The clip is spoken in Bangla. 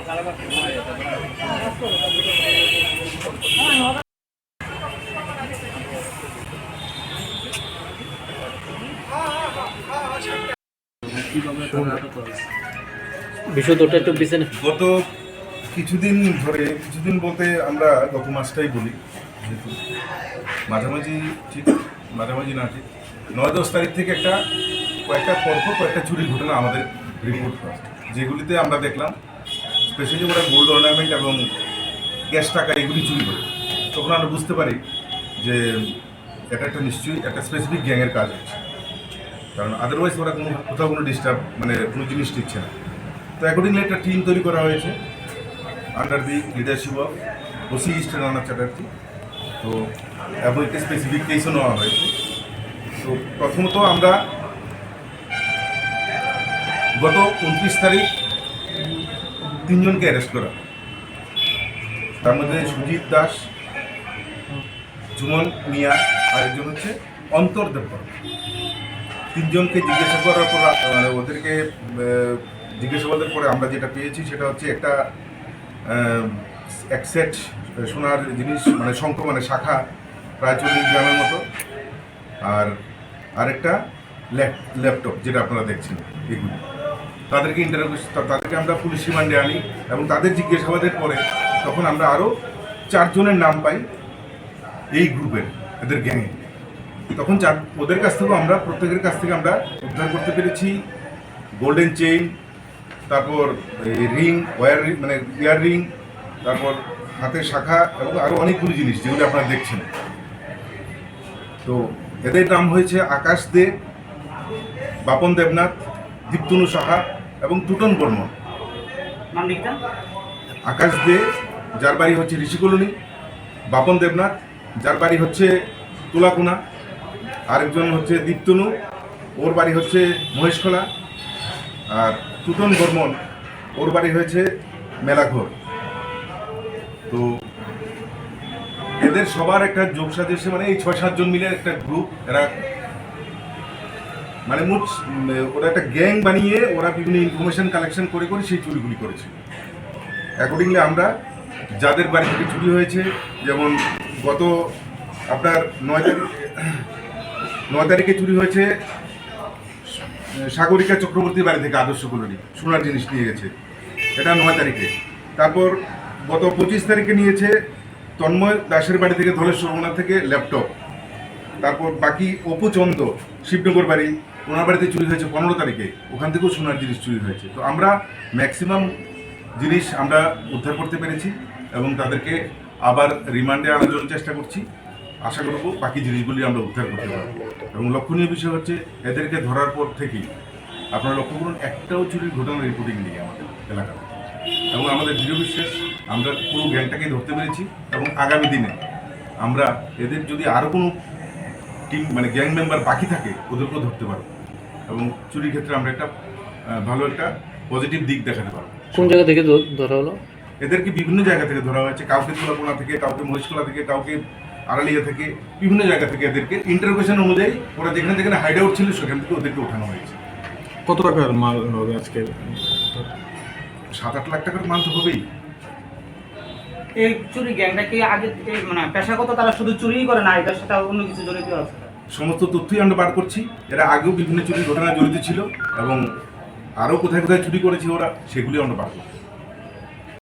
গত কিছুদিন বলতে আমরা গত মাসটাই বলি, যেহেতু মাঝামাঝি না ঠিক 9-10 তারিখ থেকে কয়েকটা চুরির ঘটনা আমাদের রিপোর্ট হয়, যেগুলিতে আমরা দেখলাম স্পেশালি ওরা গোল্ড অর্নামেন্ট এবং ক্যাশ টাকা এগুলি চুরি করে। তখন আমরা বুঝতে পারি যে এটা নিশ্চয়ই একটা স্পেসিফিক গ্যাংয়ের কাজ হচ্ছে, কারণ আদারওয়াইজ ওরা কোথাও কোনো ডিস্টার্ব কোনো জিনিস দিচ্ছে না। তো অ্যাকর্ডিংলি একটা টিম তৈরি করা হয়েছে under the leadership of OC eastern Rana Chatterjee. তো এবং একটা স্পেসিফিক কেসও নেওয়া হয়েছে। তো প্রথমত আমরা গত 29 তারিখ 3 জনকে অ্যারেস্ট করা, তার মধ্যে সুজিত দাস, জুমন মিয়া আর একজন হচ্ছে অন্তর দেববর্মা। 3 জনকে জিজ্ঞাসা করার পর ওদেরকে জিজ্ঞাসাবাদের পরে আমরা যেটা পেয়েছি সেটা হচ্ছে একটা এক সেট সোনার জিনিস শঙ্খ শাখা প্রায় 40 গ্রামের মতো, আর আরেকটা ল্যাপটপ যেটা আপনারা দেখছেন। এগুলি তাদেরকে আমরা পুলিশ রিমান্ডে আনি এবং তাদের জিজ্ঞাসাবাদের পরে তখন আমরা আরও 4 জনের নাম পাই এই গ্রুপের, এদের গ্যাংয়ে। তখন ওদের কাছ থেকেও আমরা প্রত্যেকের কাছ থেকে আমরা উদ্ধার করতে পেরেছি গোল্ডেন চেইন, তারপর রিং, ইয়ার রিং, তারপর হাতের শাখা এবং আরও অনেকগুলো জিনিস যেগুলো আপনারা দেখছেন। তো এদের নাম হয়েছে আকাশ দে, বাপন দেবনাথ, দীপ্তনু সাহা এবং টুটন বর্মন। আকাশ দে যার বাড়ি হচ্ছে ঋষি কলোনি, বাপন দেবনাথ যার বাড়ি হচ্ছে তুলাকুনা, আরেকজন হচ্ছে দীপ্তনু, ওর বাড়ি হচ্ছে মহেশখোলা, আর টুটন বর্মন ওর বাড়ি হয়েছে মেলাঘর। তো এদের সবার একটা যোগ সাজেশে এই 6-7 জন মিলে একটা গ্রুপ, এরা ওরা একটা গ্যাং বানিয়ে ওরা বিভিন্ন ইনফরমেশন কালেকশন করে সেই চুরিগুলি করেছে। অ্যাকর্ডিংলি আমরা যাদের বাড়ি থেকে চুরি হয়েছে, যেমন গত আপনার 9 তারিখে চুরি হয়েছে সাগরিকা চক্রবর্তীর বাড়ি থেকে আদর্শ কলোনি, সোনার জিনিস নিয়ে গেছে, এটা 9 তারিখে। তারপর গত 25 তারিখে নিয়েছে তন্ময় দাসের বাড়ি থেকে, ধলেশ্বর ওনার থেকে ল্যাপটপ। তারপর বাকি অপু চন্দ শিবনগর বাড়ি, ওনার বাড়িতে চুরি হয়েছে 15 তারিখে, ওখান থেকেও সোনার জিনিস চুরি হয়েছে। তো আমরা ম্যাক্সিমাম জিনিস আমরা উদ্ধার করতে পেরেছি এবং তাদেরকে আবার রিমান্ডে আনার জন্য চেষ্টা করছি। আশা করব বাকি জিনিসগুলি আমরা উদ্ধার করতে পারব। এবং লক্ষণীয় বিষয় হচ্ছে এদেরকে ধরার পর থেকেই আপনারা লক্ষ্য করুন একটাও চুরির ঘটনার রিপোর্টিং নেই আমাদের এলাকায়। এবং আমাদের দৃঢ় বিশ্বাস আমরা পুরো গ্যাংটাকে ধরতে পেরেছি এবং আগামী দিনে আমরা এদের যদি আরও কোনো টিম গ্যাং মেম্বার বাকি থাকে ওদেরকেও ধরতে পারবো এবং চুরির ক্ষেত্রে আমরা একটা ভালো একটা পজিটিভ দিক দেখাতে পারবো। কোন জায়গা থেকে ধরা হলো? এদেরকে বিভিন্ন জায়গা থেকে ধরা হয়েছে, কাউকে তুলাকোনা থেকে, কাউকে মহেশখোলা থেকে, কাউকে আড়ালিয়া থেকে, বিভিন্ন জায়গা থেকে এদেরকে ইন্টারোগেশন অনুযায়ী ওরা যেখানে হাইড আউট ছিল সেখান থেকে ওদেরকে ওঠানো হয়েছে। কত টাকার মাল হবে আজকে? 7-8 লাখ টাকার মাল তো হবেই। এই চুরি গ্যাংটা কি আগে পেশাগত তারা শুধু চুরিই করে না, এটার সাথে অন্য কিছু জড়িত আছে? সমস্ত তথ্যই আমরা বার করছি। এরা আগেও বিভিন্ন চুরির ঘটনায় জড়িত ছিল এবং আরও কোথায় কোথায় চুরি করেছে ওরা, সেগুলি আমরা বার করছি।